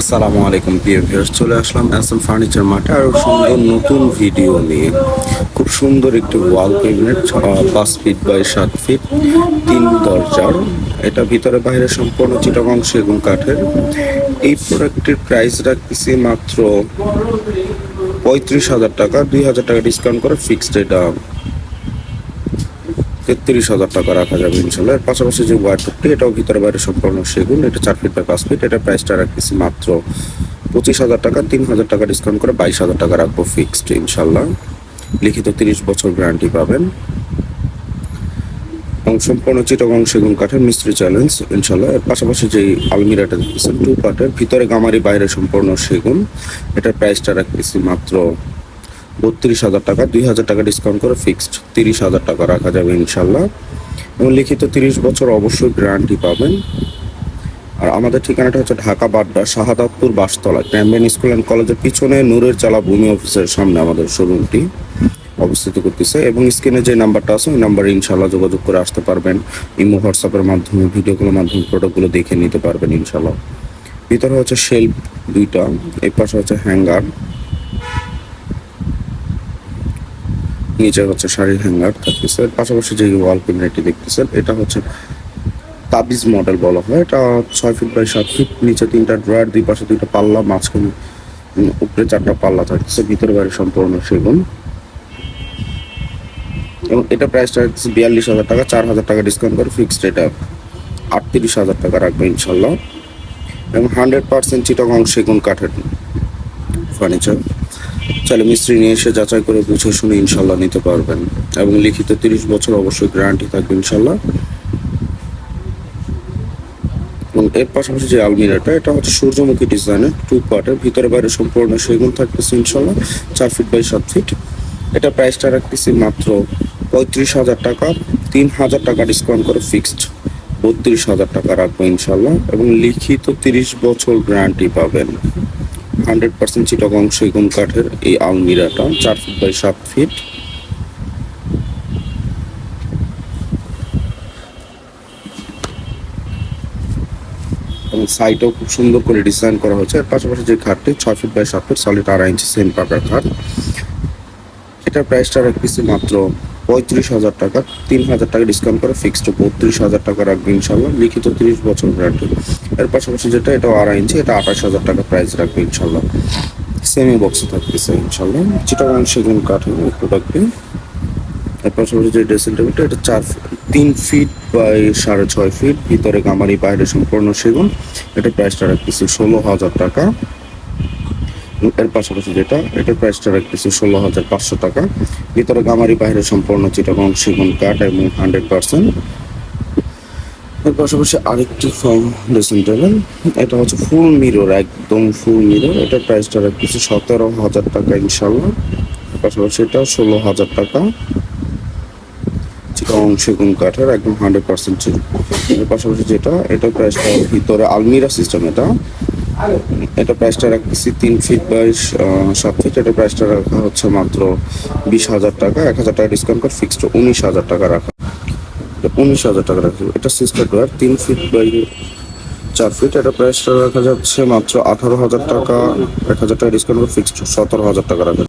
আসসালামু আলাইকুম প্রিয় ভিউয়ার্স, চলে আসলাম এসএম ফার্নিচার মার্টে আরো সুন্দর নতুন ভিডিও নিয়ে। খুব সুন্দর একটি wall cabinet, 5 feet by 7 feet, 3 দরজার। এটা ভিতরে বাইরে সম্পূর্ণ চিটাগং সেগুন কাঠের। এই প্রোডাক্টের প্রাইস রাখতেছি মাত্র 35,000 টাকা। 2,000 টাকা ডিসকাউন্ট করে ফিক্সড এটা 33,000 টাকা রাখা যাবে ইনশাল্লাহ। এর পাশাপাশি যে ওয়ার্ডরোবটি, এটাও ভিতরে বাইরে সম্পূর্ণ সেগুন। এটা 4 ফিট বাই 5 ফিট। এটা প্রাইসটা রাখতেছি মাত্র 25,000 টাকা। 3,000 টাকা ডিসকাউন্ট করে 22,000 টাকা রাখবো ফিক্সড ইনশাল্লাহ। লিখিত 30 বছর গ্যারান্টি পাবেন এবং সম্পূর্ণ চিটাগং সেগুন কাঠের মিস্ত্রি চ্যালেঞ্জ ইনশাল্লাহ। এর পাশাপাশি যে আলমিরাটা দেখতেছেন 2 পার্টের, ভিতরে গামারি বাইরে সম্পূর্ণ সেগুন। এটার প্রাইসটা রাখতেছি মাত্র 32,000 টাকা। 2,000 টাকা ডিসকাউন্ট করে ফিক্সড 30,000 টাকা রাখা যাবে ইনশাল্লাহ। এবং লিখিত 30 বছর অবশ্যই গ্যারান্টি পাবেন। আর আমাদের ঠিকানাটা হচ্ছে ঢাকা বাড্ডা শাহাদাতপুর বাসতলা, ক্যাম্বেন স্কুল অ্যান্ড কলেজের পিছনে নূরের চালা ভূমি অফিসের সামনে আমাদের শোরুমটি অবস্থিত করতেছে। এবং স্ক্রিনে যে নাম্বারটা আছে ওই নাম্বারে ইনশাল্লাহ যোগাযোগ করে আসতে পারবেন। ইমো হোয়াটসঅ্যাপের মাধ্যমে, ভিডিওগুলোর মাধ্যমে প্রোডাক্টগুলো দেখে নিতে পারবেন ইনশাল্লাহ। ভিতরে হচ্ছে শেলফ 2টা, এই পাশে হচ্ছে হ্যাঙ্গার, নিচে হচ্ছে শাড়ির হ্যাঙ্গার থাকতেছে। পাশাপাশি যে ওয়াল ক্যাবিনেটটি দেখতেছেন এটা হচ্ছে তাবিজ মডেল বলা হয়। এটা 6 ফিট বাই 7 ফিট, নিচে 3টা ড্রয়ার, 2 পাশে 2টা পাল্লা, মাঝখানে উপরে 4টা পাল্লা থাকতেছে। ভিতরে বাইরে সম্পূর্ণ সেগুন। এবং এটা প্রাইসটা হচ্ছে 42,000 টাকা। 4,000 টাকা ডিসকাউন্ট করে ফিক্সড এটা 38,000 টাকা রাখবে ইনশাল্লাহ। এবং 100% চিটাগং সেগুন কাঠের ফার্নিচার। চাইলে মিস্ত্রি নিয়ে এসে যাচাই করে বুঝে শুনে ইনশাল্লাহ নিতে পারবেন। এবং লিখিত 30 বছর অবশ্যই গ্যারান্টি থাকবে ইনশাল্লাহ। এবং এর পাশাপাশি যে আলমিরাটা, এটা হচ্ছে সূর্যমুখী ডিজাইনের 2 পার্টের, ভিতরে বাইরে সম্পূর্ণ সেগুন থাকতেছে ইনশাল্লাহ। 4 ফিট বাই 7 ফিট। এটা প্রাইসটা রাখতেছি মাত্র 35,000 টাকা। 3,000 টাকা ডিসকাউন্ট করে ফিক্সড 32,000 টাকা রাখবো ইনশাল্লাহ। এবং লিখিত 30 বছর গ্যারান্টি পাবেন। 100% চিটাগং সেগুন কাঠের এই আলমিরাটা 4 ফিট বাই 7 ফিট। এবং সাইডও খুব সুন্দর করে ডিজাইন করা হয়েছে। এর পাশাপাশি যে খাটটি 6 feet by 7 feet, solid 2.5 inch সেম পাকার খাট। এটার প্রাইসটা রাখতেছি মাত্র 35,000 টাকা। 3,000 টাকা ডিসকাউন্ট করে ফিক্সড 32,000 টাকা রাখবে ইনশাল্লাহ। লিখিত 30 বছর গ্যারান্টি। এর পাশাপাশি যেটা, এটা 2.5 ইঞ্চি, এটা 28,000 টাকা প্রাইস রাখবে ইনশাল্লাহ। সেমি বক্সে থাকতেছে ইনশাল্লাহ, চিটাগং সেগুন কাঠের এই প্রোডাক্টটি। এর পাশাপাশি যে ড্রেসিং টেবিলটা, এটা 3 ফিট বাই 6.5 ফিট, ভিতরে গামারি বাইরে সম্পূর্ণ সেগুন। এটা প্রাইসটা রাখতেছি 16,000 টাকা। এর পাশাপাশি যেটা, এটার প্রাইসটা রাখতেছি 16,500 টাকা। ভিতরে গামারি বাইরে সম্পূর্ণ চিটাগং সেগুন কাঠ এবং 100%। এর পাশাপাশি আরেকটি ড্রেসিং টেবিল, এটা হচ্ছে ফুল মিরর, একদম ফুল মিরর। এটার প্রাইসটা রাখতেছি 17,000 টাকা ইনশাল্লাহ। এর পাশাপাশি এটা 16,000 টাকা, চিটাগং সেগুন কাঠের একদম 100% ছিল। এর পাশাপাশি যেটা, এটা প্রাইসটা ভিতরে আলমিরা সিস্টেম। এটা প্রাইসটা রাখতেছি 3 ফিট বাই 7 ফিট। এটা প্রাইসটা রাখা হচ্ছে মাত্র 20,000 টাকা। 1,000 টাকা ডিসকাউন্ট করে ফিক্সড 19,000 টাকা রাখা। 19,000 টাকা রাখবে। এটা সিস্টার ডোয়ার 3 ফিট বাই 4 ফিট। এটা প্রাইসটা রাখা যাচ্ছে মাত্র 18,000 টাকা। 1,000 টাকা ডিসকাউন্ট করে ফিক্সড 17,000 টাকা রাখা।